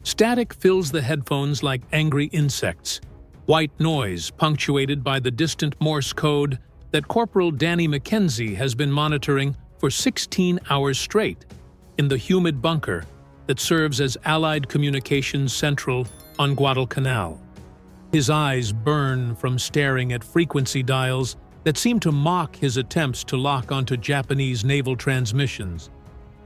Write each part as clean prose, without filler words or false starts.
Static fills the headphones like angry insects. White noise punctuated by the distant Morse code that Corporal Danny McKenzie has been monitoring for 16 hours straight in the humid bunker that serves as Allied Communications Central on Guadalcanal. His eyes burn from staring at frequency dials that seem to mock his attempts to lock onto Japanese naval transmissions.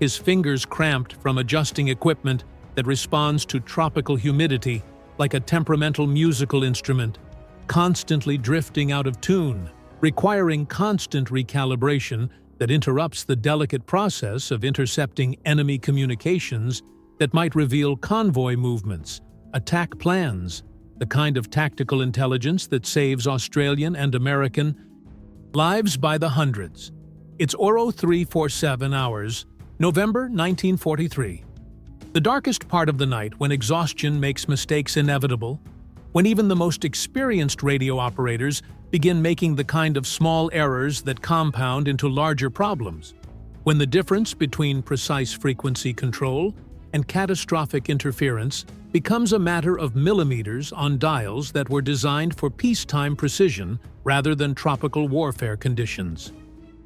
His fingers cramped from adjusting equipment that responds to tropical humidity like a temperamental musical instrument, constantly drifting out of tune, requiring constant recalibration that interrupts the delicate process of intercepting enemy communications that might reveal convoy movements, attack plans, the kind of tactical intelligence that saves Australian and American lives by the hundreds. It's Oro 347 hours, November 1943. The darkest part of the night when exhaustion makes mistakes inevitable, when even the most experienced radio operators begin making the kind of small errors that compound into larger problems, when the difference between precise frequency control and catastrophic interference becomes a matter of millimeters on dials that were designed for peacetime precision rather than tropical warfare conditions.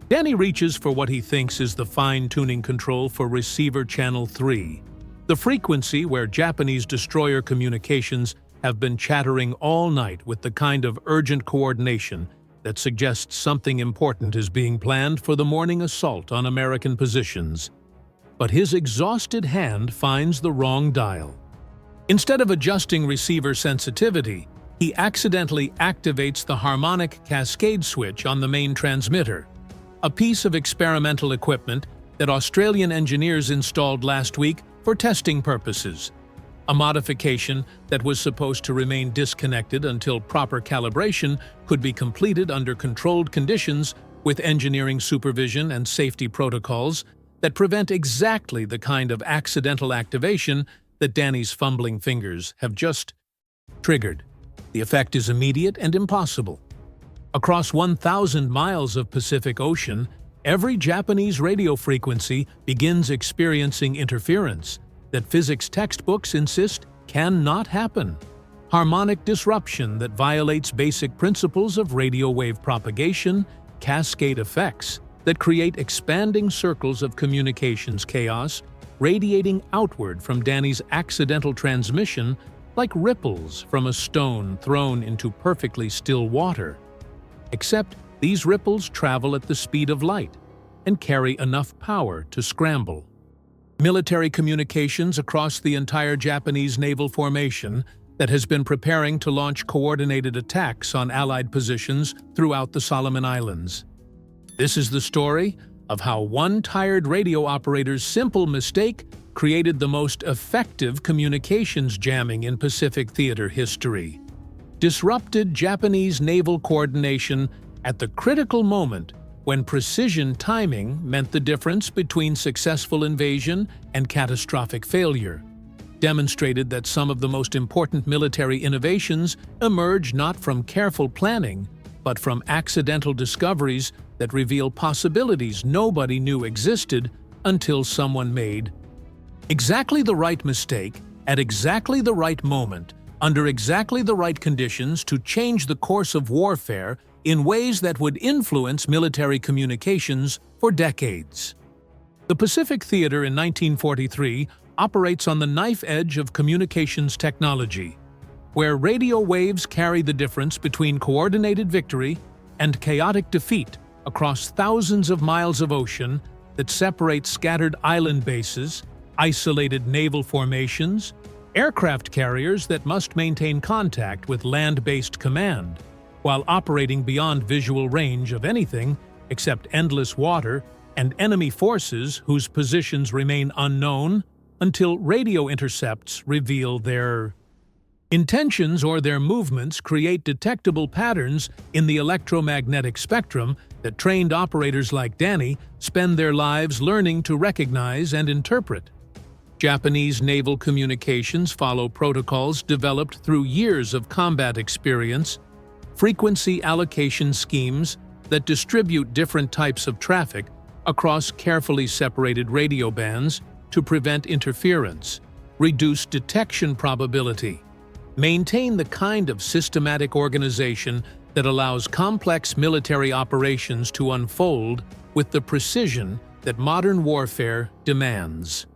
Danny reaches for what he thinks is the fine-tuning control for receiver channel 3, the frequency where Japanese destroyer communications have been chattering all night with the kind of urgent coordination that suggests something important is being planned for the morning assault on American positions. But his exhausted hand finds the wrong dial. Instead of adjusting receiver sensitivity, he accidentally activates the harmonic cascade switch on the main transmitter, a piece of experimental equipment that Australian engineers installed last week for testing purposes, a modification that was supposed to remain disconnected until proper calibration could be completed under controlled conditions with engineering supervision and safety protocols that prevent exactly the kind of accidental activation that Danny's fumbling fingers have just triggered. The effect is immediate and impossible. Across 1,000 miles of Pacific Ocean, every Japanese radio frequency begins experiencing interference that physics textbooks insist cannot happen. Harmonic disruption that violates basic principles of radio wave propagation, cascade effects that create expanding circles of communications chaos, radiating outward from Danny's accidental transmission like ripples from a stone thrown into perfectly still water. Except these ripples travel at the speed of light and carry enough power to scramble. Military communications across the entire Japanese naval formation that has been preparing to launch coordinated attacks on Allied positions throughout the Solomon Islands. This is the story of how one tired radio operator's simple mistake created the most effective communications jamming in Pacific theater history. Disrupted Japanese naval coordination at the critical moment when precision timing meant the difference between successful invasion and catastrophic failure. Demonstrated that some of the most important military innovations emerge not from careful planning, but from accidental discoveries that reveal possibilities nobody knew existed until someone made exactly the right mistake at exactly the right moment, under exactly the right conditions to change the course of warfare in ways that would influence military communications for decades. The Pacific Theater in 1943 operates on the knife edge of communications technology, where radio waves carry the difference between coordinated victory and chaotic defeat across thousands of miles of ocean that separate scattered island bases, isolated naval formations, aircraft carriers that must maintain contact with land-based command, while operating beyond visual range of anything except endless water and enemy forces whose positions remain unknown until radio intercepts reveal their intentions or their movements create detectable patterns in the electromagnetic spectrum that trained operators like Danny spend their lives learning to recognize and interpret. Japanese naval communications follow protocols developed through years of combat experience, frequency allocation schemes that distribute different types of traffic across carefully separated radio bands to prevent interference, reduce detection probability, maintain the kind of systematic organization that allows complex military operations to unfold with the precision that modern warfare demands.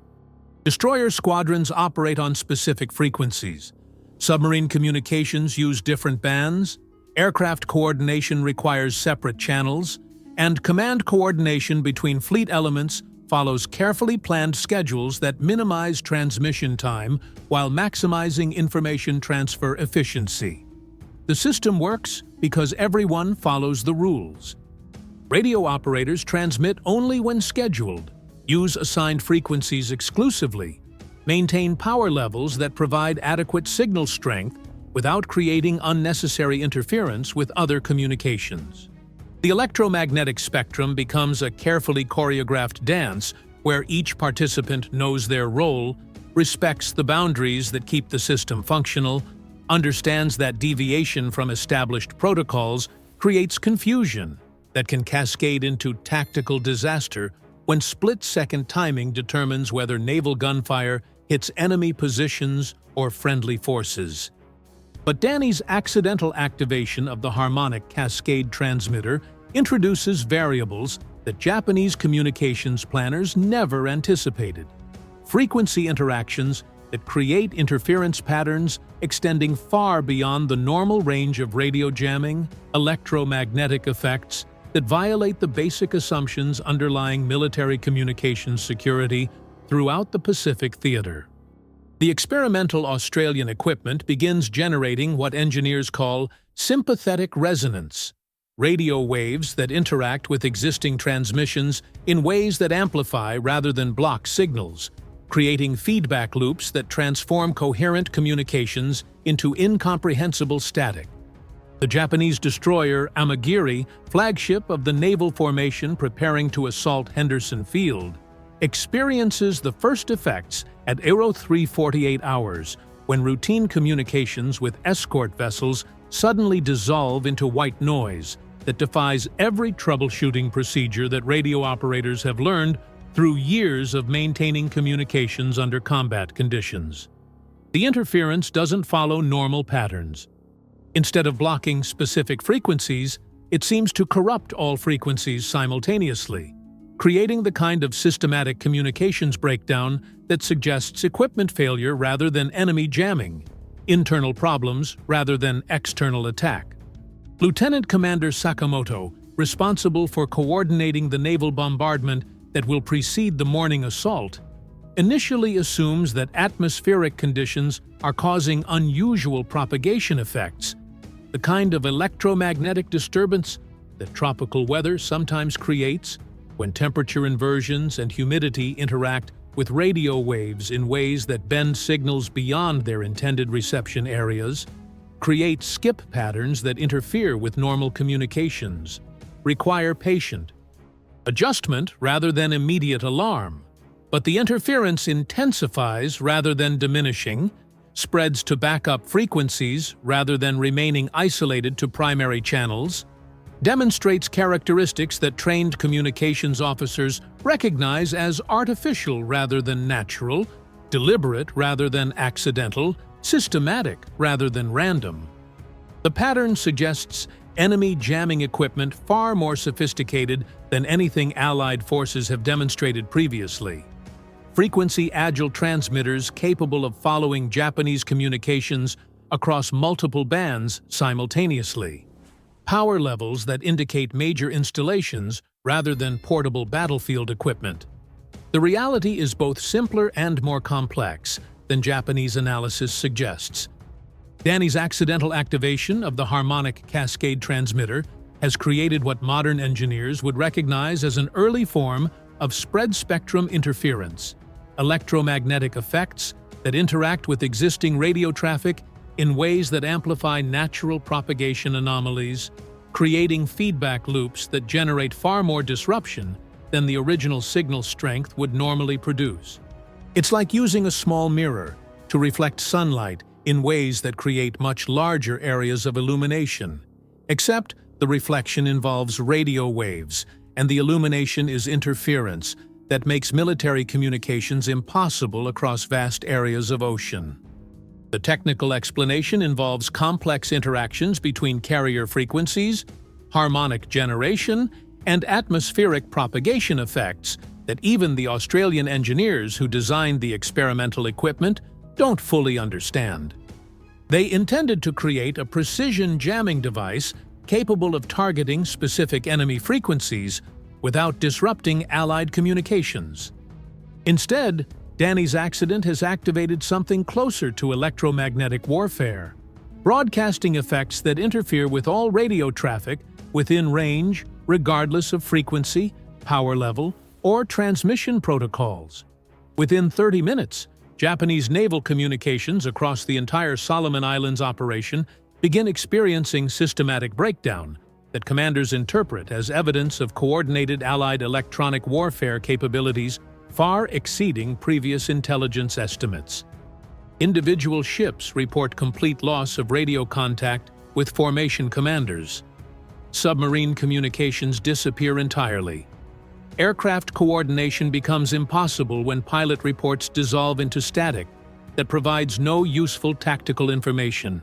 Destroyer squadrons operate on specific frequencies. Submarine communications use different bands, aircraft coordination requires separate channels, and command coordination between fleet elements follows carefully planned schedules that minimize transmission time while maximizing information transfer efficiency. The system works because everyone follows the rules. Radio operators transmit only when scheduled, use assigned frequencies exclusively, maintain power levels that provide adequate signal strength without creating unnecessary interference with other communications. The electromagnetic spectrum becomes a carefully choreographed dance where each participant knows their role, respects the boundaries that keep the system functional, understands that deviation from established protocols creates confusion that can cascade into tactical disaster when split-second timing determines whether naval gunfire hits enemy positions or friendly forces. But Danny's accidental activation of the harmonic cascade transmitter introduces variables that Japanese communications planners never anticipated. Frequency interactions that create interference patterns extending far beyond the normal range of radio jamming, electromagnetic effects that violate the basic assumptions underlying military communications security throughout the Pacific theater. The experimental Australian equipment begins generating what engineers call sympathetic resonance, radio waves that interact with existing transmissions in ways that amplify rather than block signals, creating feedback loops that transform coherent communications into incomprehensible static. The Japanese destroyer Amagiri, flagship of the naval formation preparing to assault Henderson Field, experiences the first effects at 3:48 hours when routine communications with escort vessels suddenly dissolve into white noise that defies every troubleshooting procedure that radio operators have learned through years of maintaining communications under combat conditions. The interference doesn't follow normal patterns. Instead of blocking specific frequencies, it seems to corrupt all frequencies simultaneously, creating the kind of systematic communications breakdown that suggests equipment failure rather than enemy jamming, internal problems rather than external attack. Lieutenant Commander Sakamoto, responsible for coordinating the naval bombardment that will precede the morning assault, initially assumes that atmospheric conditions are causing unusual propagation effects, the kind of electromagnetic disturbance that tropical weather sometimes creates when temperature inversions and humidity interact with radio waves in ways that bend signals beyond their intended reception areas, create skip patterns that interfere with normal communications, require patient adjustment rather than immediate alarm. But the interference intensifies rather than diminishing, spreads to backup frequencies rather than remaining isolated to primary channels, demonstrates characteristics that trained communications officers recognize as artificial rather than natural, deliberate rather than accidental, systematic rather than random. The pattern suggests enemy jamming equipment far more sophisticated than anything Allied forces have demonstrated previously. Frequency-agile transmitters capable of following Japanese communications across multiple bands simultaneously. Power levels that indicate major installations rather than portable battlefield equipment. The reality is both simpler and more complex than Japanese analysis suggests. Danny's accidental activation of the harmonic cascade transmitter has created what modern engineers would recognize as an early form of spread-spectrum interference, electromagnetic effects that interact with existing radio traffic in ways that amplify natural propagation anomalies, creating feedback loops that generate far more disruption than the original signal strength would normally produce. It's like using a small mirror to reflect sunlight in ways that create much larger areas of illumination, except the reflection involves radio waves and the illumination is interference that makes military communications impossible across vast areas of ocean. The technical explanation involves complex interactions between carrier frequencies, harmonic generation, and atmospheric propagation effects that even the Australian engineers who designed the experimental equipment don't fully understand. They intended to create a precision jamming device capable of targeting specific enemy frequencies without disrupting Allied communications. Instead, Danny's accident has activated something closer to electromagnetic warfare, broadcasting effects that interfere with all radio traffic within range, regardless of frequency, power level, or transmission protocols. Within 30 minutes, Japanese naval communications across the entire Solomon Islands operation begin experiencing systematic breakdown that commanders interpret as evidence of coordinated Allied electronic warfare capabilities far exceeding previous intelligence estimates. Individual ships report complete loss of radio contact with formation commanders. Submarine communications disappear entirely. Aircraft coordination becomes impossible when pilot reports dissolve into static that provides no useful tactical information.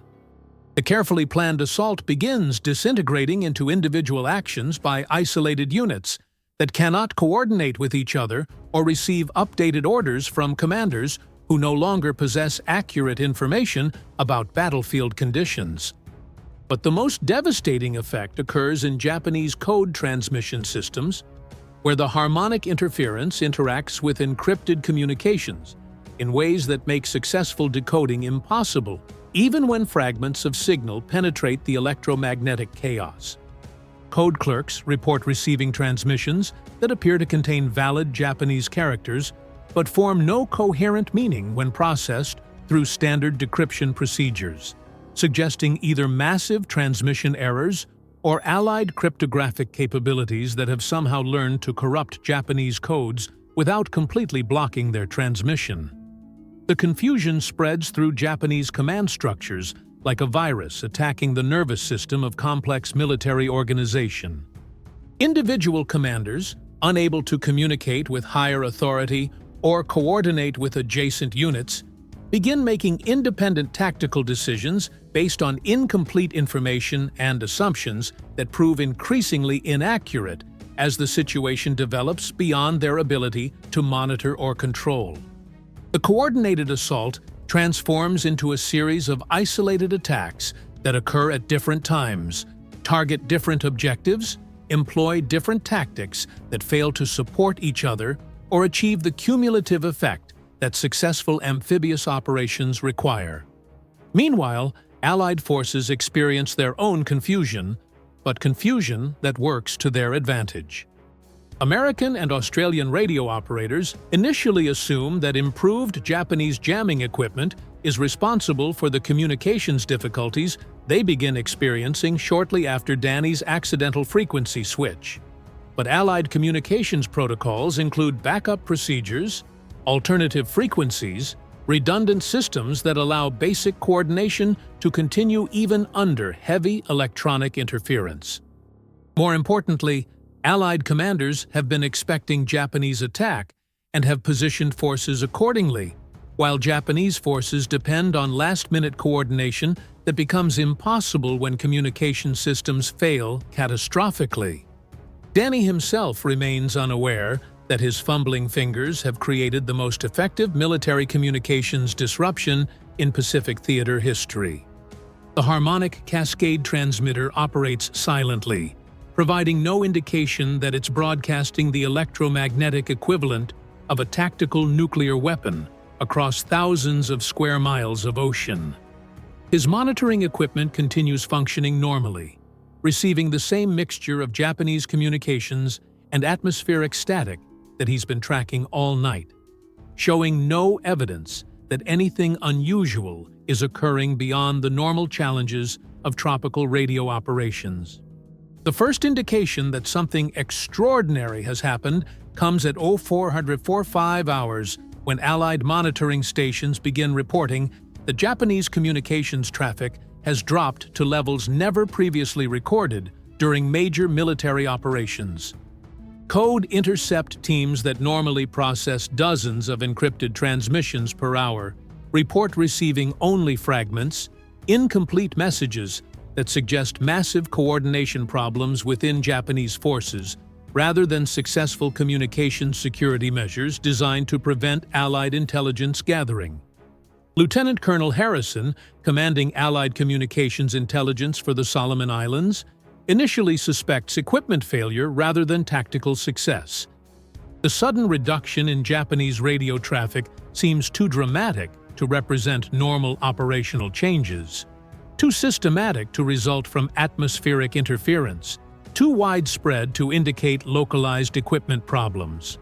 The carefully planned assault begins disintegrating into individual actions by isolated units that cannot coordinate with each other or receive updated orders from commanders who no longer possess accurate information about battlefield conditions. But the most devastating effect occurs in Japanese code transmission systems, where the harmonic interference interacts with encrypted communications in ways that make successful decoding impossible, even when fragments of signal penetrate the electromagnetic chaos. Code clerks report receiving transmissions that appear to contain valid Japanese characters, but form no coherent meaning when processed through standard decryption procedures, suggesting either massive transmission errors or Allied cryptographic capabilities that have somehow learned to corrupt Japanese codes without completely blocking their transmission. The confusion spreads through Japanese command structures like a virus attacking the nervous system of complex military organization. Individual commanders, unable to communicate with higher authority or coordinate with adjacent units, begin making independent tactical decisions based on incomplete information and assumptions that prove increasingly inaccurate as the situation develops beyond their ability to monitor or control. The coordinated assault transforms into a series of isolated attacks that occur at different times, target different objectives, employ different tactics that fail to support each other, or achieve the cumulative effect that successful amphibious operations require. Meanwhile, Allied forces experience their own confusion, but confusion that works to their advantage. American and Australian radio operators initially assume that improved Japanese jamming equipment is responsible for the communications difficulties they begin experiencing shortly after Danny's accidental frequency switch. But Allied communications protocols include backup procedures, alternative frequencies, redundant systems that allow basic coordination to continue even under heavy electronic interference. More importantly, Allied commanders have been expecting Japanese attack and have positioned forces accordingly, while Japanese forces depend on last-minute coordination that becomes impossible when communication systems fail catastrophically. Danny himself remains unaware that his fumbling fingers have created the most effective military communications disruption in Pacific theater history. The harmonic cascade transmitter operates silently, providing no indication that it's broadcasting the electromagnetic equivalent of a tactical nuclear weapon across thousands of square miles of ocean. His monitoring equipment continues functioning normally, receiving the same mixture of Japanese communications and atmospheric static that he's been tracking all night, showing no evidence that anything unusual is occurring beyond the normal challenges of tropical radio operations. The first indication that something extraordinary has happened comes at 0445 hours when Allied monitoring stations begin reporting that Japanese communications traffic has dropped to levels never previously recorded during major military operations. Code intercept teams that normally process dozens of encrypted transmissions per hour report receiving only fragments, incomplete messages that suggest massive coordination problems within Japanese forces, rather than successful communications security measures designed to prevent Allied intelligence gathering. Lieutenant Colonel Harrison, commanding Allied communications intelligence for the Solomon Islands, initially suspects equipment failure rather than tactical success. The sudden reduction in Japanese radio traffic seems too dramatic to represent normal operational changes, too systematic to result from atmospheric interference, too widespread to indicate localized equipment problems.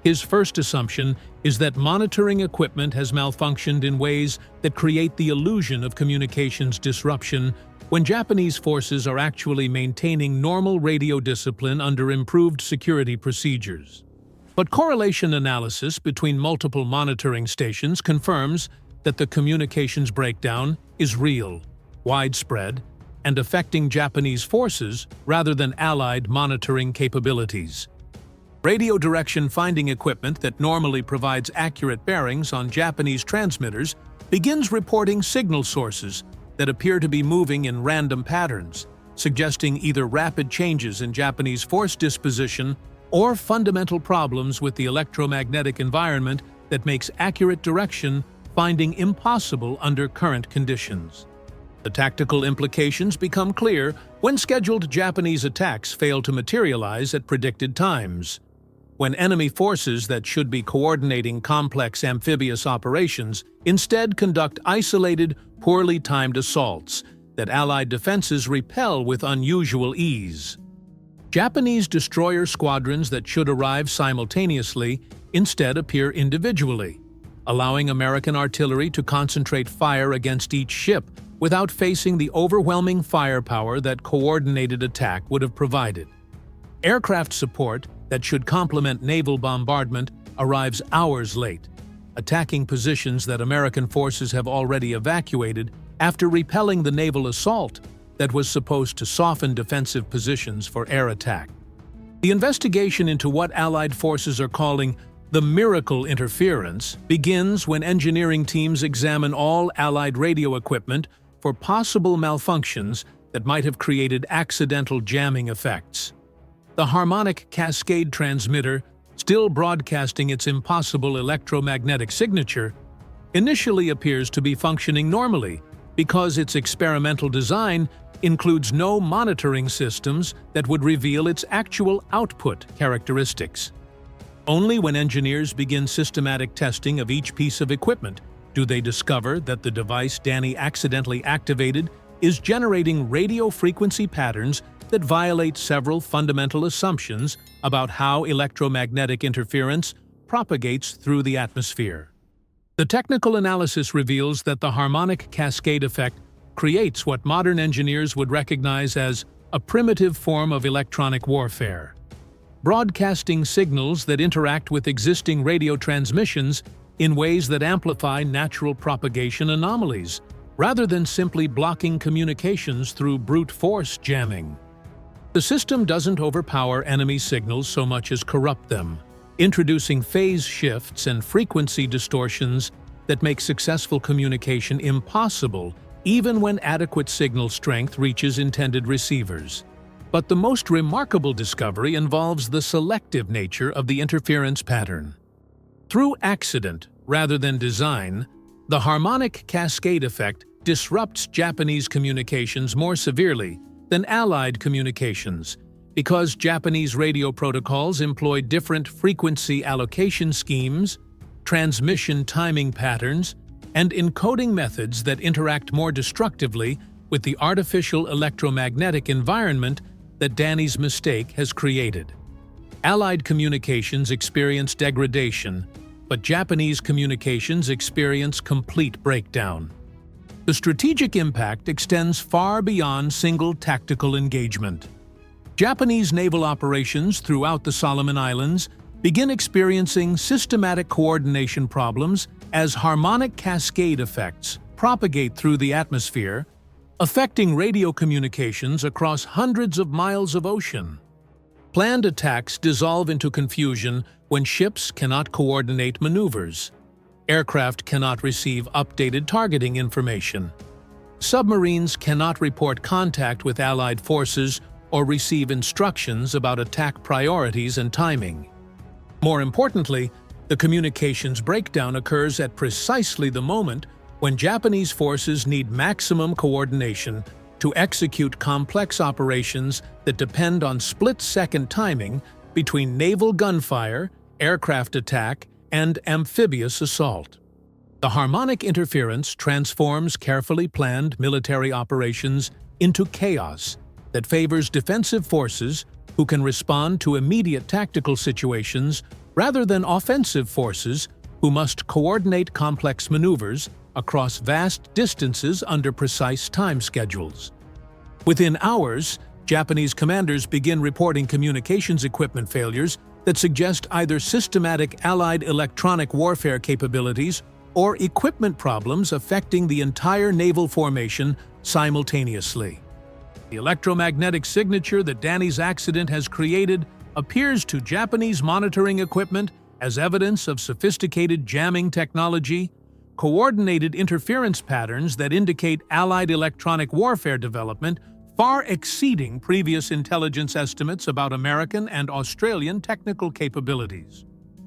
His first assumption is that monitoring equipment has malfunctioned in ways that create the illusion of communications disruption when Japanese forces are actually maintaining normal radio discipline under improved security procedures. But correlation analysis between multiple monitoring stations confirms that the communications breakdown is real, widespread, and affecting Japanese forces rather than Allied monitoring capabilities. Radio direction finding equipment that normally provides accurate bearings on Japanese transmitters begins reporting signal sources that appear to be moving in random patterns, suggesting either rapid changes in Japanese force disposition or fundamental problems with the electromagnetic environment that makes accurate direction finding impossible under current conditions. The tactical implications become clear when scheduled Japanese attacks fail to materialize at predicted times. When enemy forces that should be coordinating complex amphibious operations instead conduct isolated, poorly timed assaults that Allied defenses repel with unusual ease. Japanese destroyer squadrons that should arrive simultaneously instead appear individually, allowing American artillery to concentrate fire against each ship without facing the overwhelming firepower that coordinated attack would have provided. Aircraft support that should complement naval bombardment arrives hours late, attacking positions that American forces have already evacuated after repelling the naval assault that was supposed to soften defensive positions for air attack. The investigation into what Allied forces are calling the miracle interference begins when engineering teams examine all Allied radio equipment for possible malfunctions that might have created accidental jamming effects. The harmonic cascade transmitter, still broadcasting its impossible electromagnetic signature, initially appears to be functioning normally because its experimental design includes no monitoring systems that would reveal its actual output characteristics. Only when engineers begin systematic testing of each piece of equipment do they discover that the device Danny accidentally activated is generating radio frequency patterns that violate several fundamental assumptions about how electromagnetic interference propagates through the atmosphere. The technical analysis reveals that the harmonic cascade effect creates what modern engineers would recognize as a primitive form of electronic warfare, broadcasting signals that interact with existing radio transmissions in ways that amplify natural propagation anomalies, rather than simply blocking communications through brute force jamming. The system doesn't overpower enemy signals so much as corrupt them, introducing phase shifts and frequency distortions that make successful communication impossible even when adequate signal strength reaches intended receivers. But the most remarkable discovery involves the selective nature of the interference pattern. Through accident, rather than design, the harmonic cascade effect disrupts Japanese communications more severely than Allied communications because Japanese radio protocols employ different frequency allocation schemes, transmission timing patterns, and encoding methods that interact more destructively with the artificial electromagnetic environment that Danny's mistake has created. Allied communications experience degradation, but Japanese communications experience complete breakdown. The strategic impact extends far beyond single tactical engagement. Japanese naval operations throughout the Solomon Islands begin experiencing systematic coordination problems as harmonic cascade effects propagate through the atmosphere, affecting radio communications across hundreds of miles of ocean. Planned attacks dissolve into confusion when ships cannot coordinate maneuvers. Aircraft cannot receive updated targeting information. Submarines cannot report contact with Allied forces or receive instructions about attack priorities and timing. More importantly, the communications breakdown occurs at precisely the moment when Japanese forces need maximum coordination to execute complex operations that depend on split-second timing between naval gunfire, aircraft attack, and amphibious assault. The harmonic interference transforms carefully planned military operations into chaos that favors defensive forces who can respond to immediate tactical situations rather than offensive forces who must coordinate complex maneuvers across vast distances under precise time schedules. Within hours, Japanese commanders begin reporting communications equipment failures that suggest either systematic Allied electronic warfare capabilities or equipment problems affecting the entire naval formation simultaneously. The electromagnetic signature that Danny's accident has created appears to Japanese monitoring equipment as evidence of sophisticated jamming technology, coordinated interference patterns that indicate Allied electronic warfare development far exceeding previous intelligence estimates about American and Australian technical capabilities.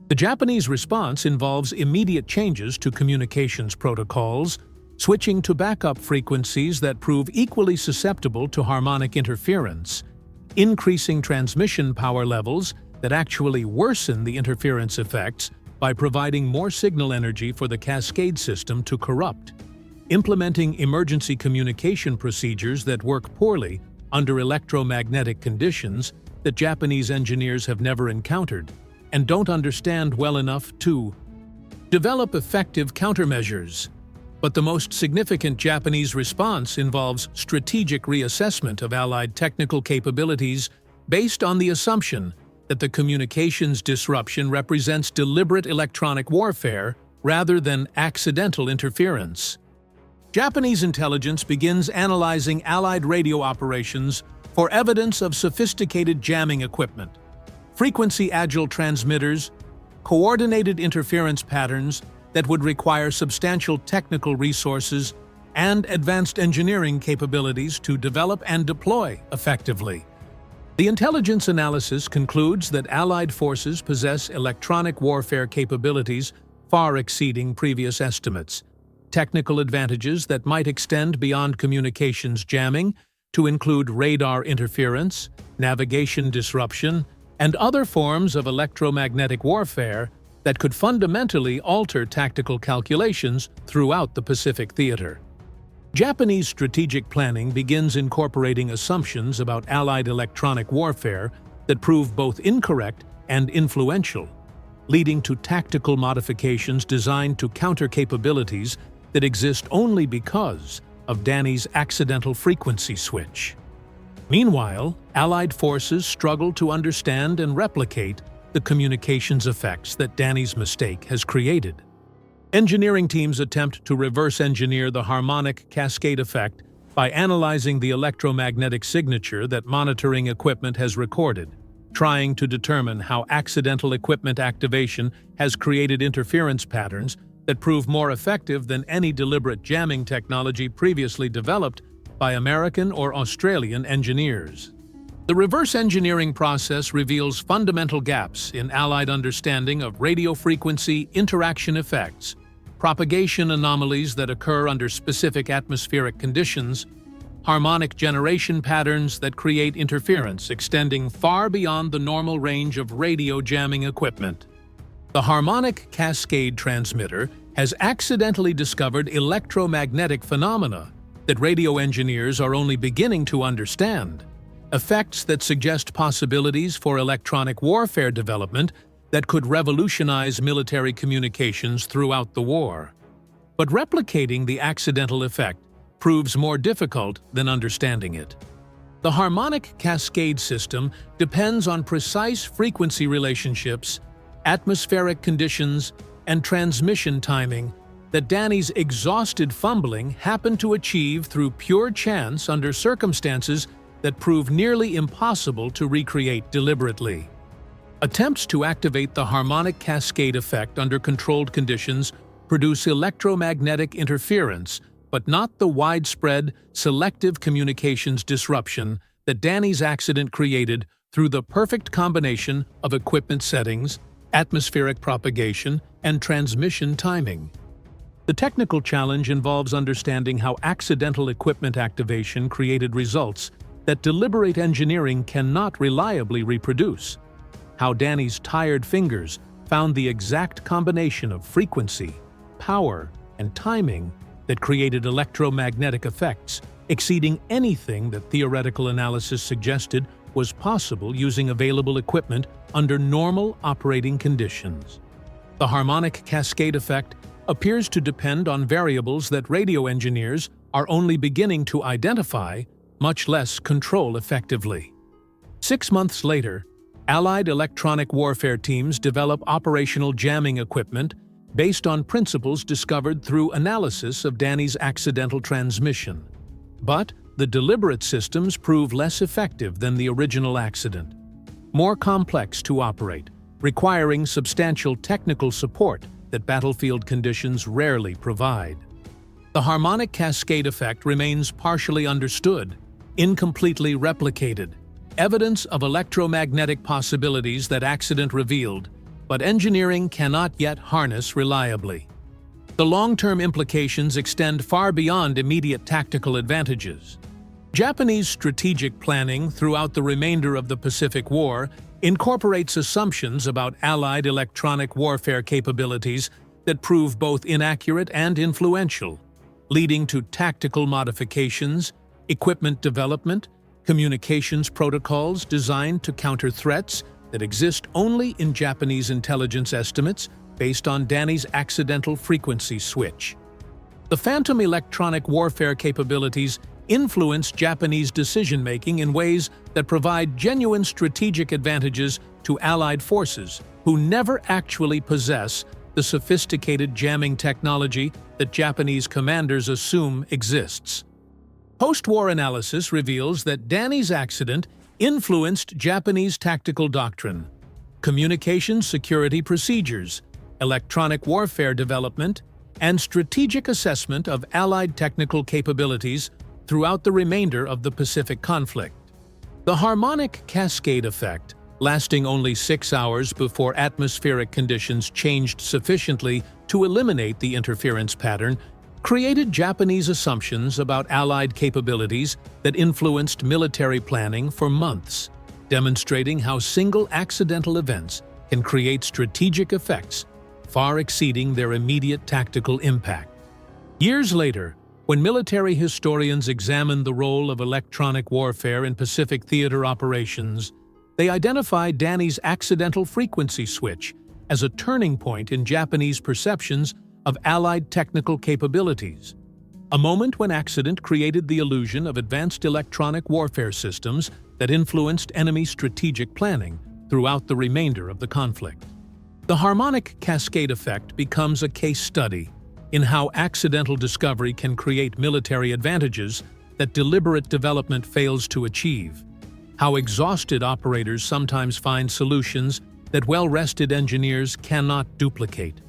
The Japanese response involves immediate changes to communications protocols, switching to backup frequencies that prove equally susceptible to harmonic interference, increasing transmission power levels that actually worsen the interference effects by providing more signal energy for the cascade system to corrupt, implementing emergency communication procedures that work poorly under electromagnetic conditions that Japanese engineers have never encountered and don't understand well enough to develop effective countermeasures. But the most significant Japanese response involves strategic reassessment of Allied technical capabilities based on the assumption that the communications disruption represents deliberate electronic warfare rather than accidental interference. Japanese intelligence begins analyzing Allied radio operations for evidence of sophisticated jamming equipment, frequency-agile transmitters, coordinated interference patterns that would require substantial technical resources and advanced engineering capabilities to develop and deploy effectively. The intelligence analysis concludes that Allied forces possess electronic warfare capabilities far exceeding previous estimates, technical advantages that might extend beyond communications jamming to include radar interference, navigation disruption, and other forms of electromagnetic warfare that could fundamentally alter tactical calculations throughout the Pacific theater. Japanese strategic planning begins incorporating assumptions about Allied electronic warfare that prove both incorrect and influential, leading to tactical modifications designed to counter capabilities that exist only because of Danny's accidental frequency switch. Meanwhile, Allied forces struggle to understand and replicate the communications effects that Danny's mistake has created. Engineering teams attempt to reverse engineer the harmonic cascade effect by analyzing the electromagnetic signature that monitoring equipment has recorded, trying to determine how accidental equipment activation has created interference patterns that prove more effective than any deliberate jamming technology previously developed by American or Australian engineers. The reverse engineering process reveals fundamental gaps in Allied understanding of radio frequency interaction effects, propagation anomalies that occur under specific atmospheric conditions, harmonic generation patterns that create interference extending far beyond the normal range of radio jamming equipment. The harmonic cascade transmitter has accidentally discovered electromagnetic phenomena that radio engineers are only beginning to understand, effects that suggest possibilities for electronic warfare development that could revolutionize military communications throughout the war. But replicating the accidental effect proves more difficult than understanding it. The harmonic cascade system depends on precise frequency relationships, atmospheric conditions, and transmission timing that Danny's exhausted fumbling happened to achieve through pure chance under circumstances that prove nearly impossible to recreate deliberately. Attempts to activate the harmonic cascade effect under controlled conditions produce electromagnetic interference, but not the widespread, selective communications disruption that Danny's accident created through the perfect combination of equipment settings, atmospheric propagation, and transmission timing. The technical challenge involves understanding how accidental equipment activation created results that deliberate engineering cannot reliably reproduce. How Danny's tired fingers found the exact combination of frequency, power, and timing that created electromagnetic effects exceeding anything that theoretical analysis suggested was possible using available equipment under normal operating conditions. The harmonic cascade effect appears to depend on variables that radio engineers are only beginning to identify, much less control effectively. 6 months later, Allied electronic warfare teams develop operational jamming equipment based on principles discovered through analysis of Danny's accidental transmission. But the deliberate systems prove less effective than the original accident, more complex to operate, requiring substantial technical support that battlefield conditions rarely provide. The harmonic cascade effect remains partially understood, incompletely replicated, evidence of electromagnetic possibilities that accident revealed, but engineering cannot yet harness reliably. The long-term implications extend far beyond immediate tactical advantages. Japanese strategic planning throughout the remainder of the Pacific War incorporates assumptions about Allied electronic warfare capabilities that prove both inaccurate and influential, leading to tactical modifications, equipment development, communications protocols designed to counter threats that exist only in Japanese intelligence estimates based on Danny's accidental frequency switch. The phantom electronic warfare capabilities influence Japanese decision-making in ways that provide genuine strategic advantages to Allied forces who never actually possess the sophisticated jamming technology that Japanese commanders assume exists. Post-war analysis reveals that Danny's accident influenced Japanese tactical doctrine, communications security procedures, electronic warfare development, and strategic assessment of Allied technical capabilities throughout the remainder of the Pacific conflict. The harmonic cascade effect, lasting only 6 hours before atmospheric conditions changed sufficiently to eliminate the interference pattern, created Japanese assumptions about Allied capabilities that influenced military planning for months, demonstrating how single accidental events can create strategic effects far exceeding their immediate tactical impact. Years later, when military historians examined the role of electronic warfare in Pacific theater operations, they identified Danny's accidental frequency switch as a turning point in Japanese perceptions of Allied technical capabilities, a moment when accident created the illusion of advanced electronic warfare systems that influenced enemy strategic planning throughout the remainder of the conflict. The harmonic cascade effect becomes a case study in how accidental discovery can create military advantages that deliberate development fails to achieve, how exhausted operators sometimes find solutions that well-rested engineers cannot duplicate.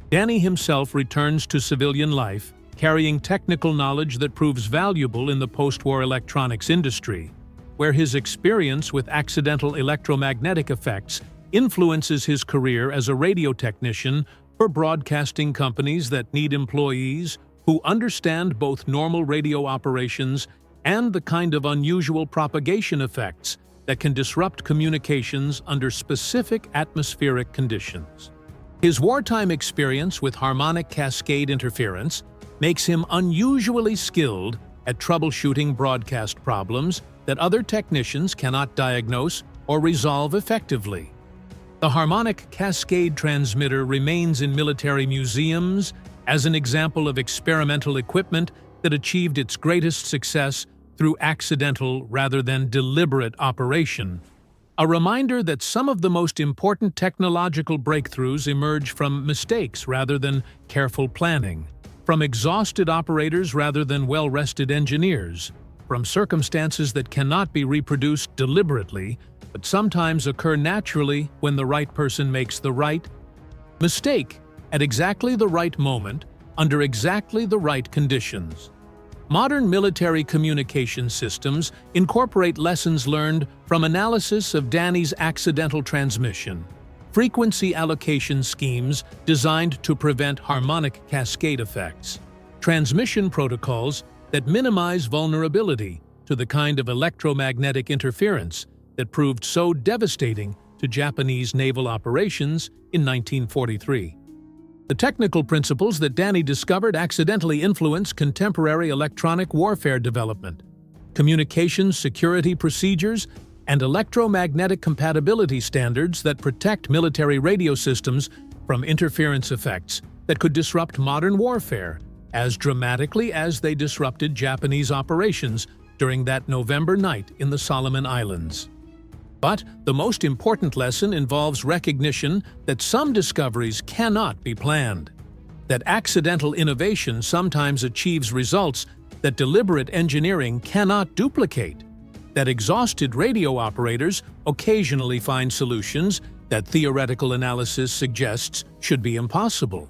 Danny himself returns to civilian life, carrying technical knowledge that proves valuable in the post-war electronics industry, where his experience with accidental electromagnetic effects influences his career as a radio technician for broadcasting companies that need employees who understand both normal radio operations and the kind of unusual propagation effects that can disrupt communications under specific atmospheric conditions. His wartime experience with harmonic cascade interference makes him unusually skilled at troubleshooting broadcast problems that other technicians cannot diagnose or resolve effectively. The harmonic cascade transmitter remains in military museums as an example of experimental equipment that achieved its greatest success through accidental rather than deliberate operation, a reminder that some of the most important technological breakthroughs emerge from mistakes rather than careful planning, from exhausted operators rather than well-rested engineers, from circumstances that cannot be reproduced deliberately, but sometimes occur naturally when the right person makes the right mistake at exactly the right moment, under exactly the right conditions. Modern military communication systems incorporate lessons learned from analysis of Danny's accidental transmission, frequency allocation schemes designed to prevent harmonic cascade effects, transmission protocols that minimize vulnerability to the kind of electromagnetic interference that proved so devastating to Japanese naval operations in 1943. The technical principles that Danny discovered accidentally influenced contemporary electronic warfare development, communications security procedures, and electromagnetic compatibility standards that protect military radio systems from interference effects that could disrupt modern warfare as dramatically as they disrupted Japanese operations during that November night in the Solomon Islands. But the most important lesson involves recognition that some discoveries cannot be planned, that accidental innovation sometimes achieves results that deliberate engineering cannot duplicate, that exhausted radio operators occasionally find solutions that theoretical analysis suggests should be impossible.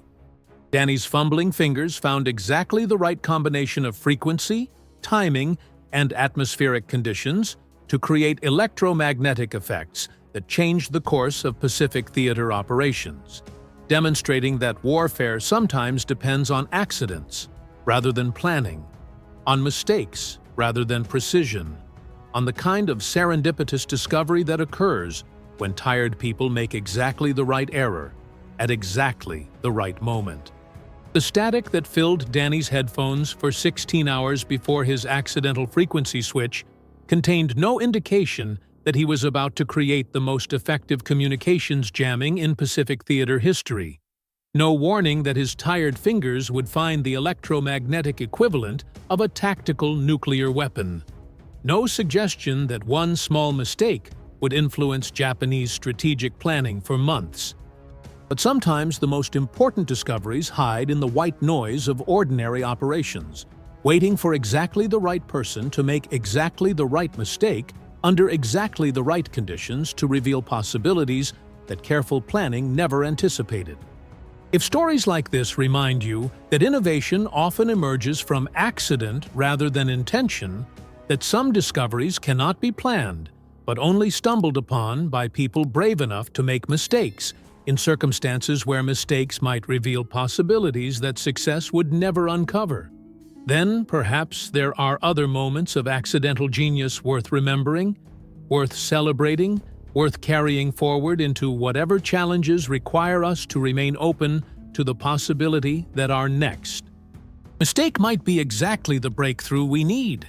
Danny's fumbling fingers found exactly the right combination of frequency, timing, and atmospheric conditions to create electromagnetic effects that changed the course of Pacific theater operations, demonstrating that warfare sometimes depends on accidents rather than planning, on mistakes rather than precision, on the kind of serendipitous discovery that occurs when tired people make exactly the right error at exactly the right moment. The static that filled Danny's headphones for 16 hours before his accidental frequency switch contained no indication that he was about to create the most effective communications jamming in Pacific theater history. No warning that his tired fingers would find the electromagnetic equivalent of a tactical nuclear weapon. No suggestion that one small mistake would influence Japanese strategic planning for months. But sometimes the most important discoveries hide in the white noise of ordinary operations, waiting for exactly the right person to make exactly the right mistake under exactly the right conditions to reveal possibilities that careful planning never anticipated. If stories like this remind you that innovation often emerges from accident rather than intention, that some discoveries cannot be planned, but only stumbled upon by people brave enough to make mistakes in circumstances where mistakes might reveal possibilities that success would never uncover, then perhaps there are other moments of accidental genius worth remembering, worth celebrating, worth carrying forward into whatever challenges require us to remain open to the possibility that are next. Mistake might be exactly the breakthrough we need.